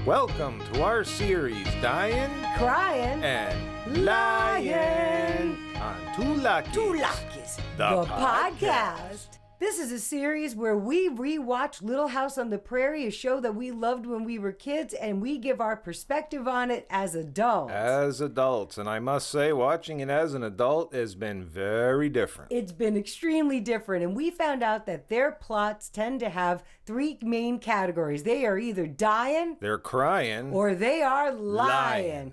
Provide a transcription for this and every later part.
Welcome to our series, Dyin, Cryin and Lyin on Two Luckies, the podcast. This is a series where we rewatch Little House on the Prairie, a show that we loved when we were kids, and we give our perspective on it as adults. As adults, and I must say, watching it as an adult has been very different. It's been extremely different, and we found out that their plots tend to have three main categories. They are either dying, They're crying, or they are lying. Lying.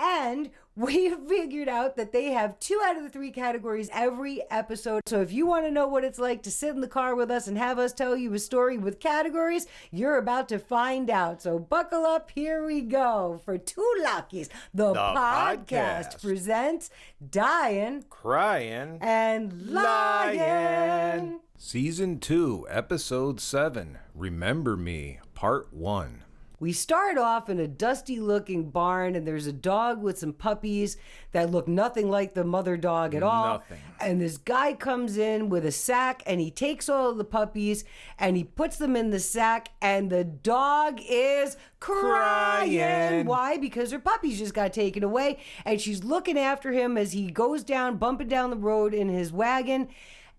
And we figured out that they have 2 out of the 3 categories every episode. So if you want to know what it's like to sit in the car with us and have us tell you a story with categories, you're about to find out. So buckle up. Here we go. For Two Luckies, the podcast presents Dyin, Cryin, and Lyin. Season 2, Episode 7, Remember Me, Part 1. We start off in a dusty-looking barn, and there's a dog with some puppies that look nothing like the mother dog at all. Nothing. And this guy comes in with a sack, and he takes all of the puppies, and he puts them in the sack, and the dog is crying. Why? Because her puppies just got taken away, and she's looking after him as he goes down, bumping down the road in his wagon,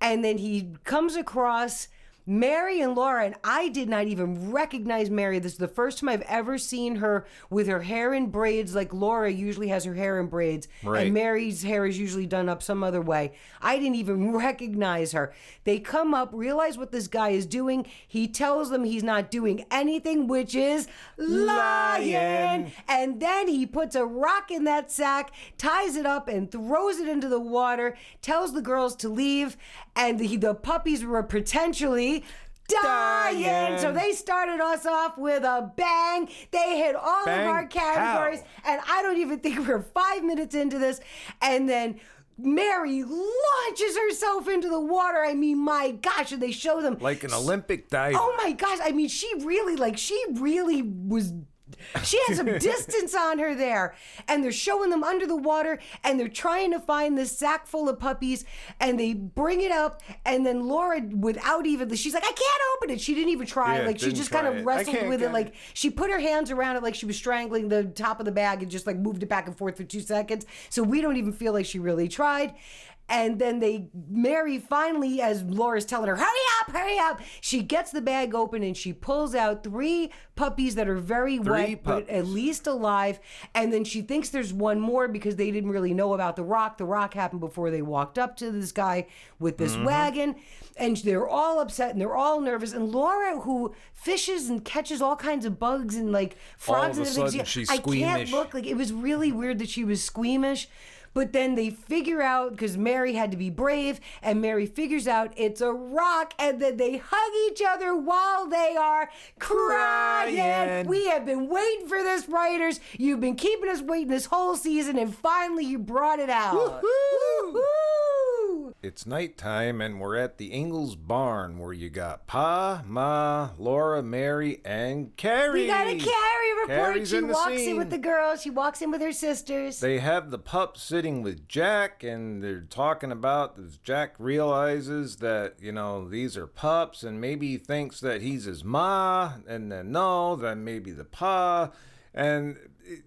and then he comes across Mary and Laura, and I did not even recognize Mary. This is the first time I've ever seen her with her hair in braids, like Laura usually has her hair in braids, right. And Mary's hair is usually done up some other way. I didn't even recognize her. They come up, realize what this guy is doing. He tells them he's not doing anything, which is lying. And then he puts a rock in that sack, ties it up, and throws it into the water, tells the girls to leave, and the puppies were potentially dying. So they started us off with a bang. They hit all Bang, of our categories. pow. And I don't even think we're 5 minutes into this. And then Mary launches herself into the water. I mean, my gosh, and they show them Like an Olympic diver. Oh my gosh. I mean, she really was. She had some distance on her there, and they're showing them under the water, and they're trying to find this sack full of puppies, and they bring it up, and then Laura, she's like, I can't open it. She didn't even try. Yeah, Like, she didn't just try kind of it. wrestled with it. get Like, she put her hands around it like she was strangling the top of the bag and just like moved it back and forth for 2 seconds. So we don't even feel like she really tried. And then Mary finally, as Laura's telling her, hurry up, she gets the bag open and she pulls out 3 puppies that are very wet, but at least alive. And then she thinks there's one more because they didn't really know about the rock. The rock happened before they walked up to this guy with this wagon. And they're all upset and they're all nervous. And Laura, who fishes and catches all kinds of bugs and like frogs and everything, she's I squeamish. can't look. Like, it was really weird that she was squeamish. But then they figure out, because Mary had to be brave, and Mary figures out it's a rock, and then they hug each other while they are crying. We have been waiting for this, writers. You've been keeping us waiting this whole season, and finally you brought it out. Woo-hoo! It's nighttime, and we're at the Ingalls barn where you got Pa, Ma, Laura, Mary, and Carrie. We got a Carrie report. Carrie's She in the walks in scene. with the girls. She walks in with her sisters. They have the pup sitting with Jack, and they're talking about as Jack realizes that, these are pups, and maybe he thinks that he's his ma, and then no, then maybe the pa. And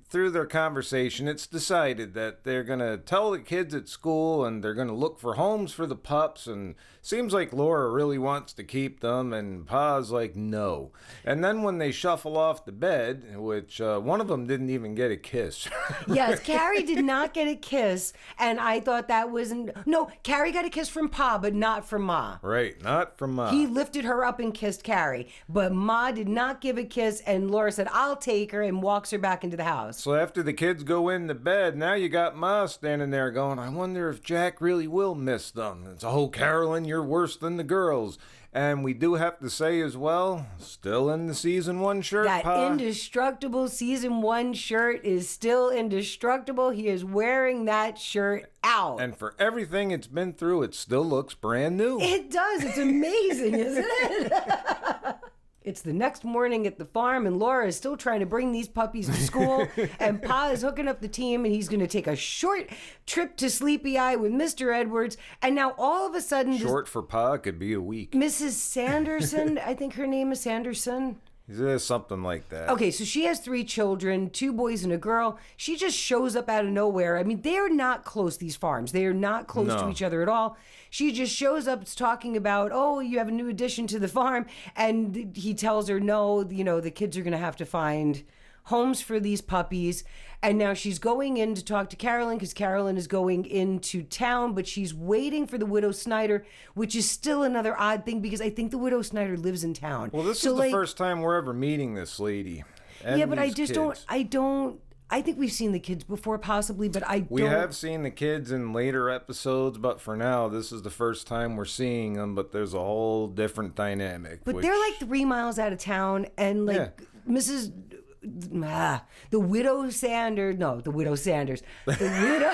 through their conversation, it's decided that they're going to tell the kids at school and they're going to look for homes for the pups. And seems like Laura really wants to keep them and Pa's like, no. And then when they shuffle off the bed, which one of them didn't even get a kiss. Yes, Carrie did not get a kiss. And I thought that wasn't... No, Carrie got a kiss from Pa, but not from Ma. Right, not from Ma. He lifted her up and kissed Carrie. But Ma did not give a kiss. And Laura said, I'll take her, and walks her back into the house. So after the kids go in to bed, now you got Ma standing there going, I wonder if Jack really will miss them. It's, oh, Carolyn, you're worse than the girls. And we do have to say as well, still in the season 1 shirt, That Pa. indestructible season 1 shirt is still indestructible. He is wearing that shirt out. And for everything it's been through, it still looks brand new. It does. It's amazing, isn't it? It's the next morning at the farm, and Laura is still trying to bring these puppies to school, and Pa is hooking up the team, and he's going to take a short trip to Sleepy Eye with Mr. Edwards, and now all of a sudden... Short for Pa could be a week. Mrs. Sanderson, I think her name is Sanderson. There's something like that. Okay, so she has 3 children, 2 boys and a girl. She just shows up out of nowhere. I mean, they're not close, these farms. They are not close to each other at all. She just shows up talking about, oh, you have a new addition to the farm. And he tells her, no, the kids are going to have to find homes for these puppies. And now she's going in to talk to Carolyn because Carolyn is going into town, but she's waiting for the widow Snyder, which is still another odd thing because I think the widow Snyder lives in town. Well, this is the first time we're ever meeting this lady. Yeah, but I just kids. don't. I think we've seen the kids before, possibly, but We have seen the kids in later episodes, but for now, this is the first time we're seeing them. But there's a whole different dynamic. But they're like 3 miles out of town, and like Mrs. The widow Sanders. No, the widow Sanders. The widow.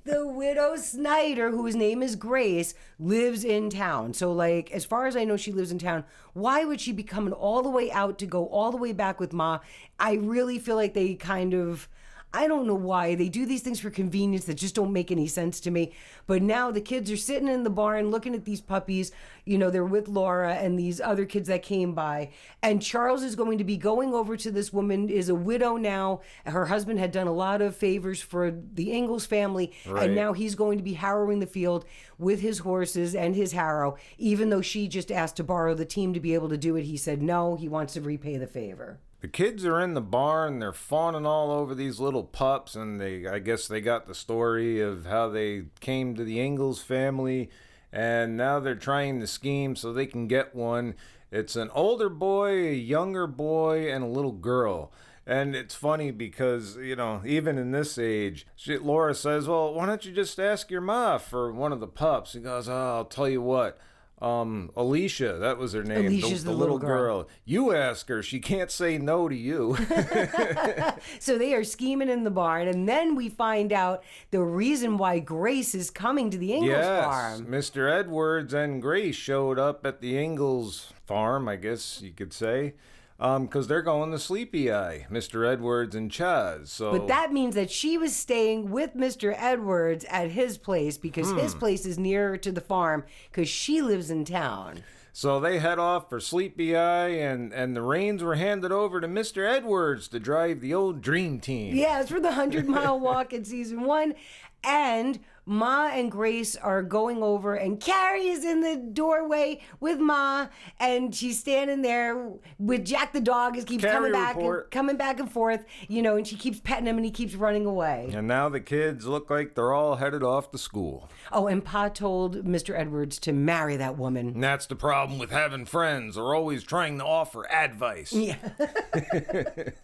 The widow Snyder, whose name is Grace, lives in town. So, like, as far as I know, she lives in town. Why would she be coming all the way out to go all the way back with Ma? I really feel like they kind of... I don't know why. They do these things for convenience that just don't make any sense to me. But now the kids are sitting in the barn looking at these puppies. They're with Laura and these other kids that came by. And Charles is going to be going over to this woman, is a widow now. Her husband had done a lot of favors for the Ingalls family. Right. And now he's going to be harrowing the field with his horses and his harrow. Even though she just asked to borrow the team to be able to do it, he said no, he wants to repay the favor. The kids are in the barn, they're fawning all over these little pups, and I guess they got the story of how they came to the Ingalls family, and now they're trying to scheme so they can get one. It's an older boy, a younger boy, and a little girl. And it's funny because, even in this age, Laura says, well, why don't you just ask your ma for one of the pups? He goes, oh, I'll tell you what. Alicia, that was her name. Alicia's the little girl. You ask her, she can't say no to you. So they are scheming in the barn, and then we find out the reason why Grace is coming to the Ingalls farm. Mr. Edwards and Grace showed up at the Ingalls farm, I guess you could say. Because they're going to Sleepy Eye, Mr. Edwards and Chaz. So, but that means that she was staying with Mr. Edwards at his place because his place is nearer to the farm because she lives in town. So they head off for Sleepy Eye, and the reins were handed over to Mr. Edwards to drive the old dream team. Yeah, it's for the 100-mile walk in season 1. And Ma and Grace are going over, and Carrie is in the doorway with Ma, and she's standing there with Jack the dog. He keeps coming back and forth, and she keeps petting him, and he keeps running away. And now the kids look like they're all headed off to school. Oh, and Pa told Mr. Edwards to marry that woman. And that's the problem with having friends. They're always trying to offer advice. Yeah.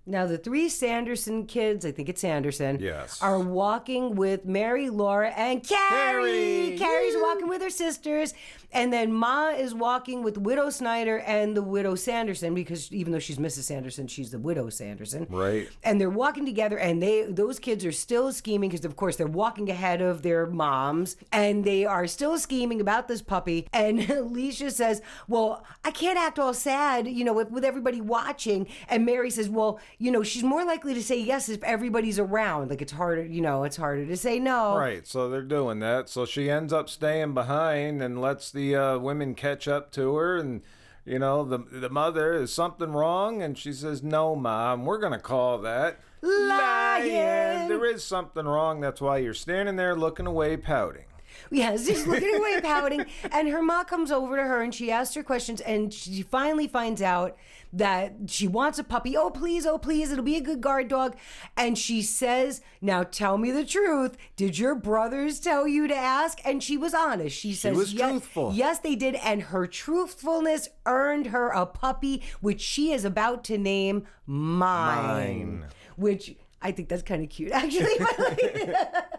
Now, the 3 Sanderson kids, I think it's Sanderson, yes, are walking with Mary, Laura, and Carrie. Carrie's walking with her sisters. And then Ma is walking with Widow Snyder and the Widow Sanderson, because even though she's Mrs. Sanderson, she's the Widow Sanderson. Right. And they're walking together, and those kids are still scheming because, of course, they're walking ahead of their moms, and they are still scheming about this puppy. And Alicia says, well, I can't act all sad, with everybody watching. And Mary says, well, she's more likely to say yes if everybody's around. Like, it's harder to say no. Right. So they're doing that. So she ends up staying behind and lets the women catch up to her, and the mother, is something wrong, and she says, no, Mom, we're gonna call that lying. There is something wrong. That's why you're standing there looking away, pouting. Yes, just looking away, pouting. And her ma comes over to her and she asks her questions, and she finally finds out that she wants a puppy. Oh, please, it'll be a good guard dog. And she says, now tell me the truth. Did your brothers tell you to ask? And she was honest. She says, was truthful. Yes, they did. And her truthfulness earned her a puppy, which she is about to name Mine. Which... I think that's kind of cute, actually.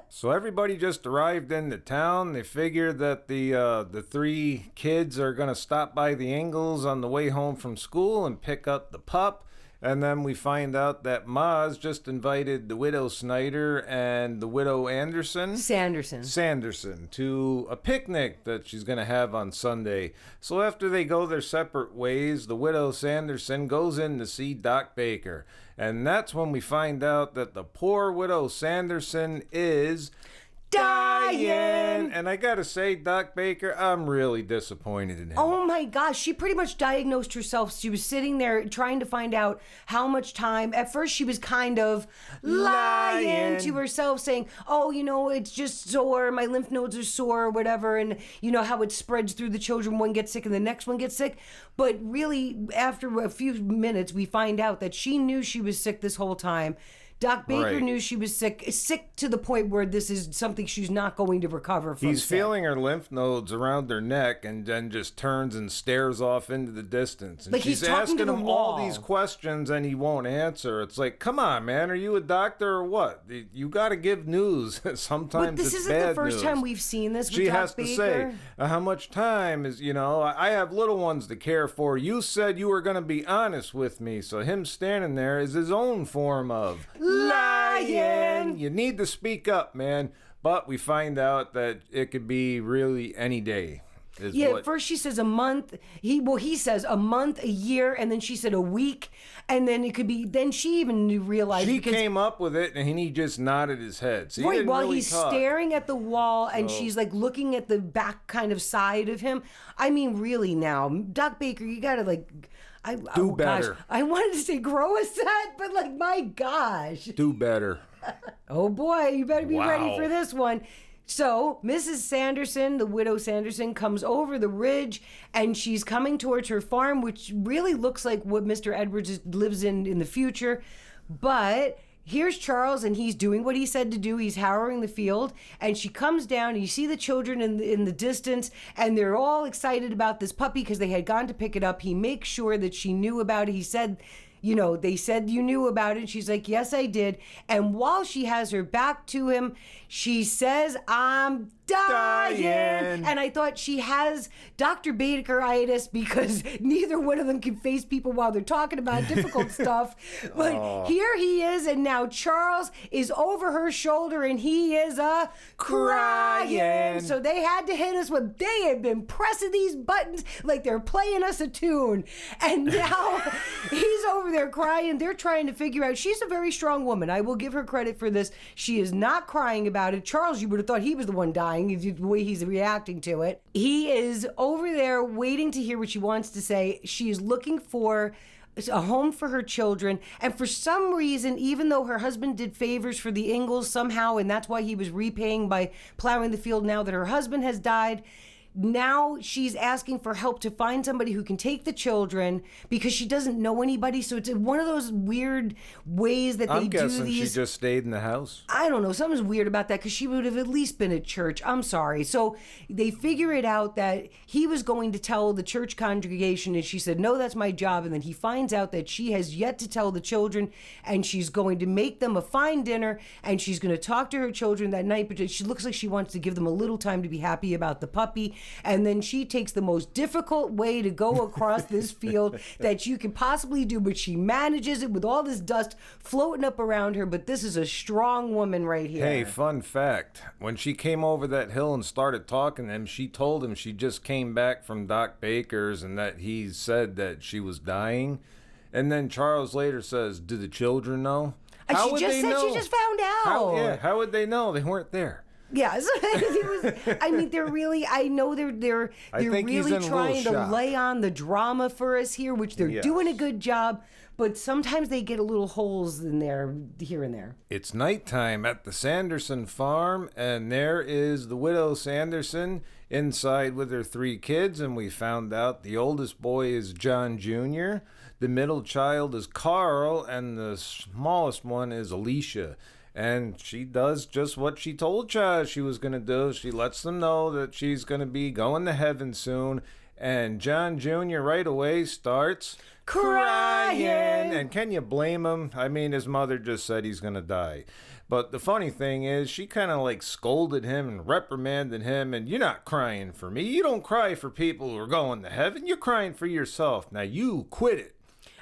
So everybody just arrived into town. They figured that the 3 kids are going to stop by the Ingalls on the way home from school and pick up the pup. And then we find out that Ma's just invited the Widow Snyder and the Widow Sanderson to a picnic that she's going to have on Sunday. So after they go their separate ways, the Widow Sanderson goes in to see Doc Baker. And that's when we find out that the poor Widow Sanderson is... Dyin. And I gotta say, Doc Baker, I'm really disappointed in him. Oh my gosh, she pretty much diagnosed herself. She was sitting there trying to find out how much time. At first, she was kind of lying to herself, saying, oh, it's just sore. My lymph nodes are sore or whatever. And you know how it spreads through the children. One gets sick and the next one gets sick. But really, after a few minutes, we find out that she knew she was sick this whole time. Doc Baker knew she was sick to the point where this is something she's not going to recover from. He's feeling her lymph nodes around her neck and then just turns and stares off into the distance. And like she's he's talking asking to the him wall. all these questions and he won't answer. It's like, come on, man, are you a doctor or what? You got to give news. Sometimes But this it's isn't bad the first news. time we've seen this with She Doc has Baker. to say, how much time is, I have little ones to care for. You said you were going to be honest with me. So him standing there is his own form of lying. You need to speak up, man. But we find out that it could be really any day. At first she says a month. He says a month, a year, and then she said a week, and then it could be. Then she even realized she came up with it, and he just nodded his head. So right while really he's talk. staring at the wall, and she's like looking at the back kind of side of him. I mean, really now, Doc Baker, you gotta do better. Gosh, I wanted to say grow a set, but my gosh. Do better. Oh boy, you better be ready Wow. for this one. So Mrs. Sanderson, the widow Sanderson, comes over the ridge and she's coming towards her farm, which really looks like what Mr. Edwards lives in the future. But here's Charles, and he's doing what he said to do. He's harrowing the field, and she comes down, and you see the children in the distance, and they're all excited about this puppy because they had gone to pick it up. He makes sure that she knew about it. He said, they said you knew about it. She's like, yes, I did. And while she has her back to him, she says, I'm dying. And I thought she has Dr. Baker-itis because neither one of them can face people while they're talking about difficult stuff. But here he is, and now Charles is over her shoulder, and he is crying. So they had to hit us with, they had been pressing these buttons like they're playing us a tune. And now he's over there crying. They're trying to figure out, she's a very strong woman. I will give her credit for this. She is not crying about it. Charles, you would have thought he was the one dying, the way he's reacting to it. He is over there waiting to hear what she wants to say. She is looking for a home for her children, and for some reason, even though her husband did favors for the Ingalls somehow, and that's why he was repaying by plowing the field now that her husband has died, now she's asking for help to find somebody who can take the children because she doesn't know anybody. So it's one of those weird ways that they do these. I'm guessing she just stayed in the house. I don't know. Something's weird about that because she would have at least been at church. I'm sorry. So they figure it out that he was going to tell the church congregation, and she said, no, that's my job. And then he finds out that she has yet to tell the children, and she's going to make them a fine dinner, and she's going to talk to her children that night, but she looks like she wants to give them a little time to be happy about the puppy. And then she takes the most difficult way to go across this field that you can possibly do, but she manages it with all this dust floating up around her. But this is a strong woman right here. Hey, fun fact. When she came over that hill and started talking to him, she told him she just came back from Doc Baker's and that he said that she was dying. And then Charles later says, do the children know? And How she would just they said know? she just found out. How would they know? They weren't there. Yeah, so it was, I mean, they're really, I know they're think he's really in a trying little to shock. lay on the drama for us here, which they're Yes. doing a good job, but sometimes they get a little holes in there, here and there. It's nighttime at the Sanderson farm, and there is the widow Sanderson inside with her 3 kids, and we found out the oldest boy is John Jr., the middle child is Carl, and the smallest one is Alicia. And she does just what she told Chaz she was going to do. She lets them know that she's going to be going to heaven soon. And John Jr. right away starts crying. And can you blame him? I mean, his mother just said he's going to die. But the funny thing is, she kind of like scolded him and reprimanded him. And you're not crying for me. You don't cry for people who are going to heaven. You're crying for yourself. Now you quit it.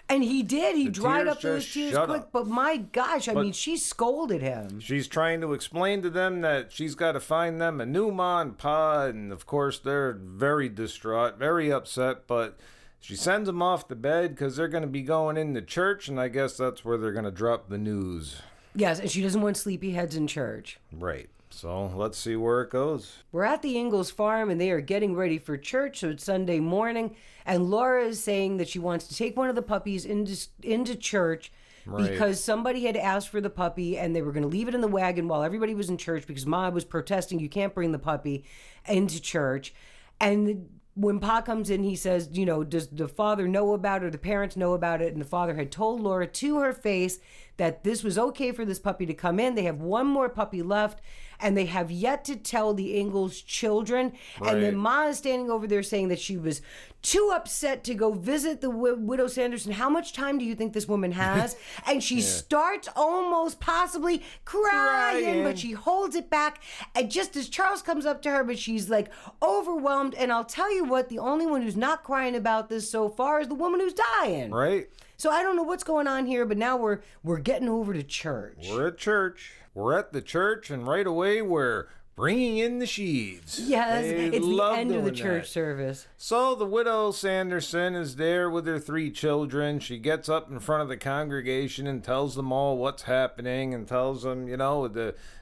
And he did. He The dried tears up those just tears shut quick. up. But my gosh, I mean, she scolded him. She's trying to explain to them that she's got to find them a new ma and pa, and of course they're very distraught, very upset, but she sends them off to bed because they're going to be going into church, and I guess that's where they're going to drop the news. Yes, and she doesn't want sleepy heads in church. Right. So let's see where it goes. We're at the Ingalls farm and they are getting ready for church, so it's Sunday morning. And Laura is saying that she wants to take one of the puppies into church because somebody had asked for the puppy and they were going to leave it in the wagon while everybody was in church because Ma was protesting you can't bring the puppy into church. And when Pa comes in, he says, does the father know about it or the parents know about it? And the father had told Laura to her face that this was okay for this puppy to come in. They have one more puppy left, and they have yet to tell the Ingalls children. Right. And then Ma is standing over there saying that she was too upset to go visit the widow Sanderson. How much time do you think this woman has? And she starts almost possibly crying, but she holds it back. And just as Charles comes up to her, but she's like overwhelmed. And I'll tell you what, the only one who's not crying about this so far is the woman who's dying. Right. So I don't know what's going on here, but now we're getting over to church. We're at church. We're at the church, and right away we're bringing in the sheaves. Yes, it's the end of the church service. So the widow Sanderson is there with her 3 children. She gets up in front of the congregation and tells them all what's happening and tells them,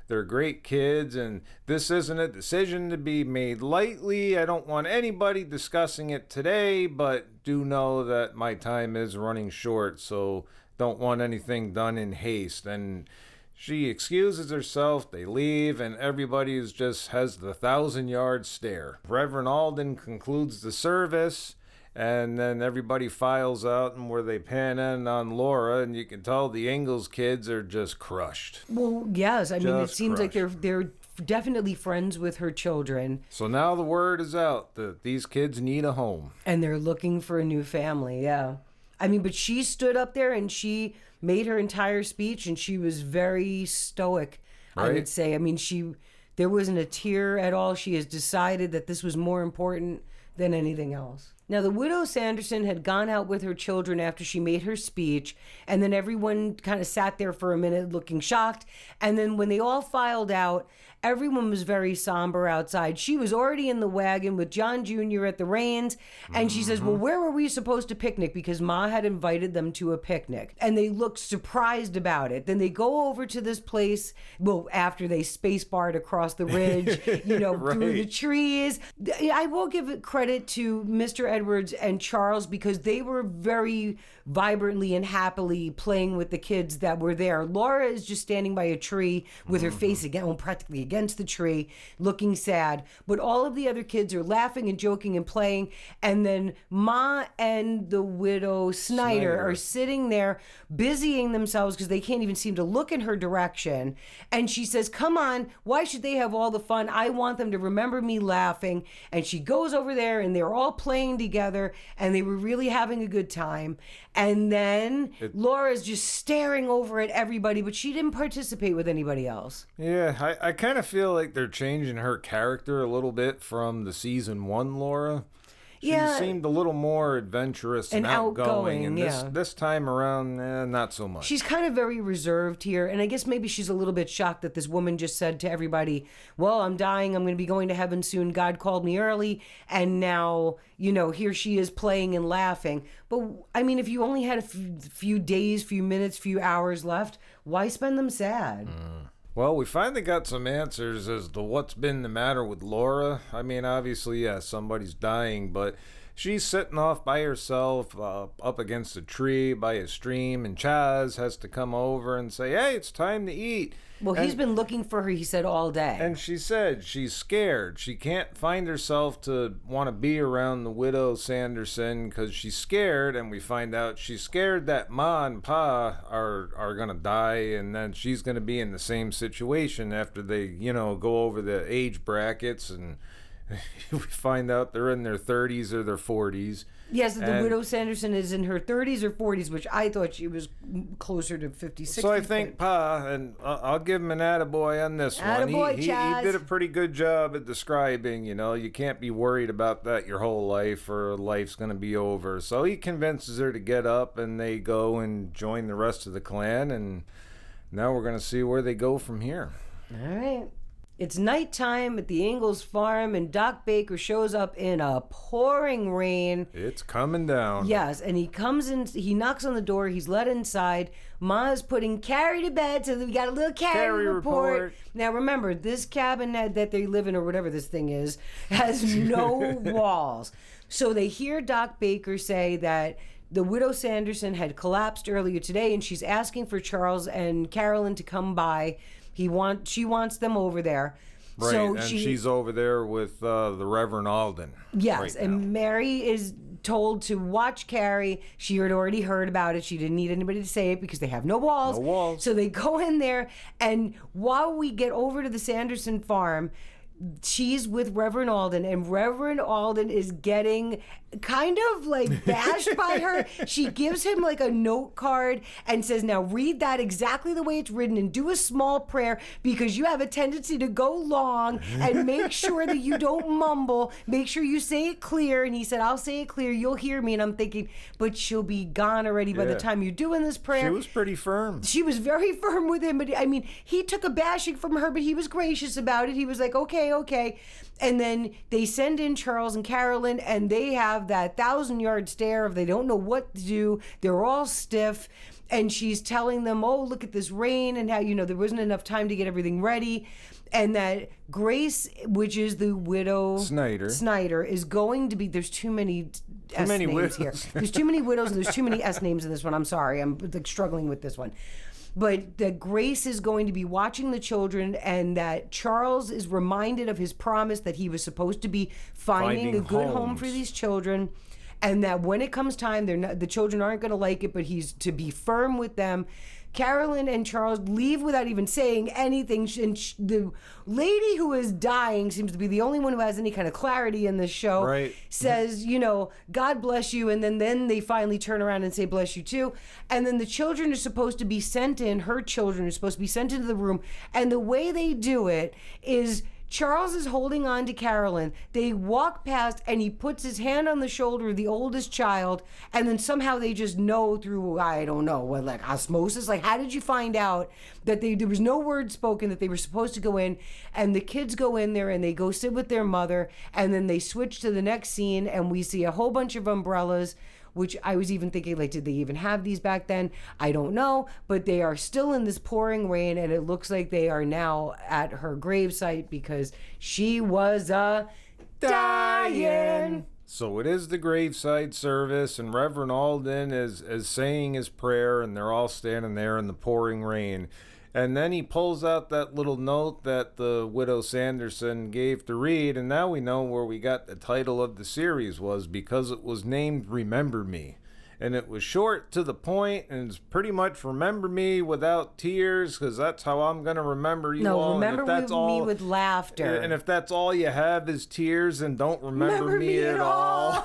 they're great kids and this isn't a decision to be made lightly. I don't want anybody discussing it today, but do know that my time is running short, so don't want anything done in haste. And she excuses herself, they leave, and everybody just has the 1,000-yard stare. Reverend Alden concludes the service, and then everybody files out, and where they pan in on Laura, and you can tell the Ingalls kids are just crushed. Well, yes, I mean, it seems like they're definitely friends with her children. So now the word is out that these kids need a home. And they're looking for a new family, yeah. I mean, but she stood up there and she made her entire speech and she was very stoic, right? I would say. I mean, there wasn't a tear at all. She has decided that this was more important than anything else. Now, the widow Sanderson had gone out with her children after she made her speech, and then everyone kind of sat there for a minute looking shocked. And then when they all filed out, everyone was very somber outside. She was already in the wagon with John Jr. at the reins, and she says, well, where were we supposed to picnic? Because Ma had invited them to a picnic. And they looked surprised about it. Then they go over to this place, well, after they space-barred across the ridge, right. Through the trees. I will give it credit to Mr. Edwards and Charles because they were very vibrantly and happily playing with the kids that were there. Laura is just standing by a tree with her face practically against the tree, looking sad. But all of the other kids are laughing and joking and playing. And then Ma and the widow Snyder are sitting there busying themselves because they can't even seem to look in her direction. And she says, come on, why should they have all the fun? I want them to remember me laughing. And she goes over there and they're all playing together and they were really having a good time. And then Laura's just staring over at everybody, but she didn't participate with anybody else. Yeah, I kind of feel like they're changing her character a little bit from the season 1 Laura. She seemed a little more adventurous and outgoing. And this time around, not so much. She's kind of very reserved here. And I guess maybe she's a little bit shocked that this woman just said to everybody, well, I'm dying. I'm going to be going to heaven soon. God called me early. And now, here she is playing and laughing. But, I mean, if you only had a few days, few minutes, few hours left, why spend them sad? Well, we finally got some answers as to what's been the matter with Laura. I mean, obviously, somebody's dying, but she's sitting off by herself up against a tree by a stream, and Chaz has to come over and say, hey, it's time to eat. Well, he's been looking for her, he said, all day. And she said she's scared. She can't find herself to want to be around the widow Sanderson because she's scared, and we find out she's scared that Ma and Pa are going to die, and then she's going to be in the same situation after they, go over the age brackets, and we find out they're in their 30s or their 40s. Yes, the widow Sanderson is in her 30s or 40s, which I thought she was closer to 50, 60. So I think Pa, and I'll give him an attaboy on this one. He did a pretty good job at describing, you can't be worried about that your whole life or life's going to be over. So he convinces her to get up, and they go and join the rest of the clan, and now we're going to see where they go from here. All right. It's nighttime at the Ingalls farm, and Doc Baker shows up in a pouring rain. It's coming down. Yes, and he comes in, he knocks on the door, he's let inside. Ma's putting Carrie to bed, so we got a little Carrie report. Now remember, this cabin that they live in, or whatever this thing is, has no walls. So they hear Doc Baker say that the widow Sanderson had collapsed earlier today, and she's asking for Charles and Carolyn to come by. She wants them over there. Right, so and she's over there with the Reverend Alden. Yes, right and Mary is told to watch Carrie. She had already heard about it. She didn't need anybody to say it because they have no walls. No walls. So they go in there, and while we get over to the Sanderson farm, she's with Reverend Alden, and Reverend Alden is getting kind of like bashed by her. She gives him like a note card and says, now read that exactly the way it's written and do a small prayer because you have a tendency to go long, and make sure that you don't mumble. Make sure you say it clear. And he said, I'll say it clear. You'll hear me. And I'm thinking, but she'll be gone already by the time you're doing this prayer. She was pretty firm. She was very firm with him. But I mean, he took a bashing from her, but he was gracious about it. He was like, okay. And then they send in Charles and Carolyn, and they have that 1,000-yard stare of they don't know what to do. They're all stiff. And she's telling them, oh, look at this rain, and how, there wasn't enough time to get everything ready. And that Grace, which is the widow Snyder, is going to be, there's too many S names widows here. There's too many widows, and there's too many S names in this one. I'm sorry. I'm like struggling with this one. But that Grace is going to be watching the children, and that Charles is reminded of his promise that he was supposed to be finding a good home for these children, and that when it comes time, the children aren't going to like it, but he's to be firm with them. Carolyn and Charles leave without even saying anything. And the lady who is dying seems to be the only one who has any kind of clarity in this show. Right. Says, God bless you. And then they finally turn around and say, bless you too. And then the children are supposed to be sent in. Her children are supposed to be sent into the room. And the way they do it is Charles is holding on to Carolyn. They walk past, and he puts his hand on the shoulder of the oldest child, and then somehow they just know through, I don't know, what, like osmosis? Like, how did you find out that there was no word spoken that they were supposed to go in? And the kids go in there, and they go sit with their mother, and then they switch to the next scene, and we see a whole bunch of umbrellas, which I was even thinking, like, did they even have these back then? I don't know, but they are still in this pouring rain, and it looks like they are now at her gravesite because she was dying. So it is the graveside service, and Reverend Alden is saying his prayer, and they're all standing there in the pouring rain. And then he pulls out that little note that the widow Sanderson gave to read, and now we know where we got the title of the series was, because it was named Remember Me. And it was short to the point, and it's pretty much remember me without tears, because that's how I'm going to remember you all. Remember me with laughter. And if that's all you have is tears, then don't remember me at all.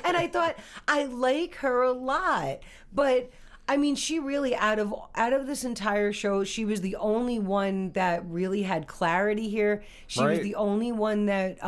And I thought, I like her a lot. But I mean, she really, out of this entire show, she was the only one that really had clarity here. She was the only one that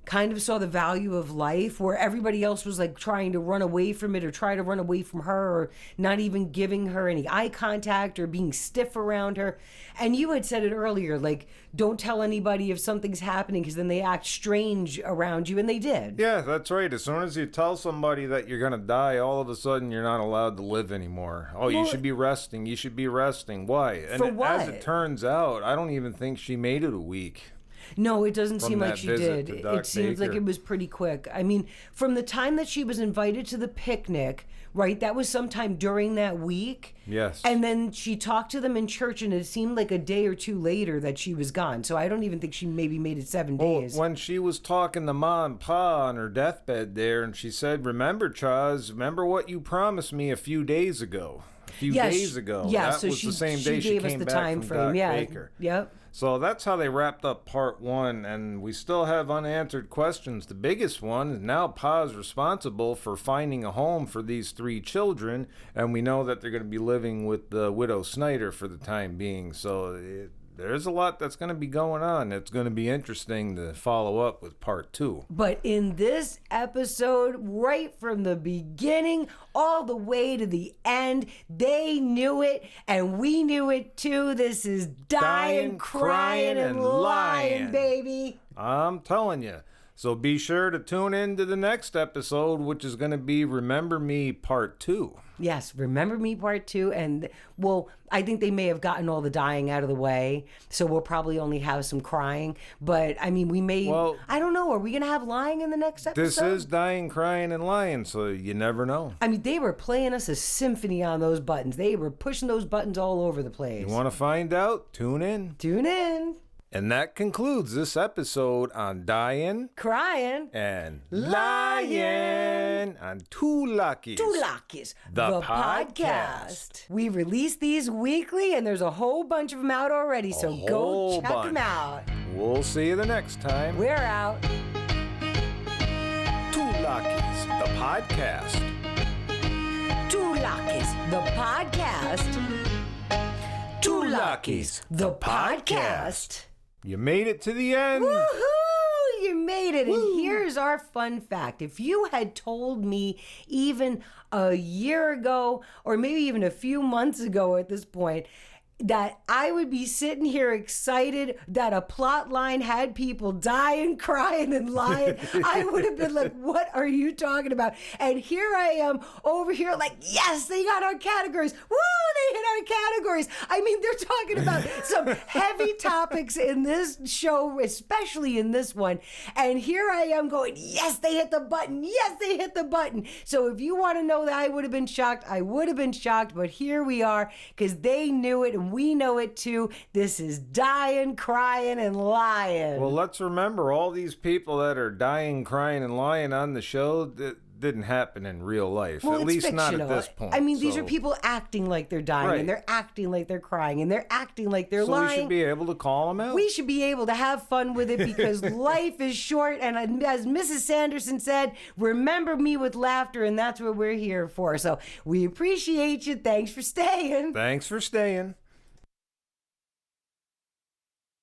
kind of saw the value of life, where everybody else was like trying to run away from it or try to run away from her, or not even giving her any eye contact or being stiff around her. And you had said it earlier, like, don't tell anybody if something's happening, because then they act strange around you, and they did. Yeah, that's right. As soon as you tell somebody that you're going to die, all of a sudden you're not allowed to live anymore. Oh, you should be resting. You should be resting. Why? And for what? As it turns out, I don't even think she made it a week. No, it doesn't seem like she did. It seems like it was pretty quick. I mean, from the time that she was invited to the picnic, right? That was sometime during that week. Yes. And then she talked to them in church, and it seemed like a day or two later that she was gone. So I don't even think she maybe made it 7 days. When she was talking to Ma and Pa on her deathbed there, and she said, remember, Chaz, remember what you promised me a few days ago. Days ago. Yeah, that so was the same day she gave us came the back time from frame. Doc Baker. Yep. So that's how they wrapped up part 1, and we still have unanswered questions. The biggest one is now Pa's responsible for finding a home for these 3 children, and we know that they're going to be living with the widow Snyder for the time being. So there's a lot that's going to be going on. It's going to be interesting to follow up with part 2. But in this episode, right from the beginning all the way to the end, they knew it and we knew it too. This is Dyin, Cryin and Lyin, baby. I'm telling you. So be sure to tune in to the next episode, which is going to be Remember Me Part 2. Yes, Remember Me Part 2. And, well, I think they may have gotten all the dying out of the way, so we'll probably only have some crying. But, I mean, we may... Well, I don't know. Are we going to have lying in the next episode? This is Dyin, Cryin and Lyin, so you never know. I mean, they were playing us a symphony on those buttons. They were pushing those buttons all over the place. You want to find out? Tune in. Tune in. And that concludes this episode on Dyin, Cryin and Lyin on Two Luckies. Two Luckies, the podcast. We release these weekly, and there's a whole bunch of them out already, so go check them out. We'll see you the next time. We're out. Two Luckies, the podcast. Two Luckies, the podcast. Two Luckies, the podcast. You made it to the end. Woohoo! You made it. Woo. And here's our fun fact. If you had told me even a year ago, or maybe even a few months ago at this point, that I would be sitting here excited that a plot line had people dying, crying, and lying, I would have been like, what are you talking about? And here I am over here like, yes, they got our categories. Woo, they hit our categories. I mean, they're talking about some heavy topics in this show, especially in this one. And here I am going, yes, they hit the button. Yes, they hit the button. So if you want to know that I would have been shocked, I would have been shocked. But here we are because they knew it and we know it too. This is Dyin, Cryin and Lyin. Well, let's remember all these people that are dying, crying, and lying on the show that didn't happen in real life. Well, at least fictional. Not at this point. I mean, these are people acting like they're dying, right. And they're acting like they're crying, and they're acting like they're lying. So we should be able to call them out. We should be able to have fun with it because life is short. And as Mrs. Sanderson said, remember me with laughter, and that's what we're here for. So we appreciate you. Thanks for staying. Thanks for staying.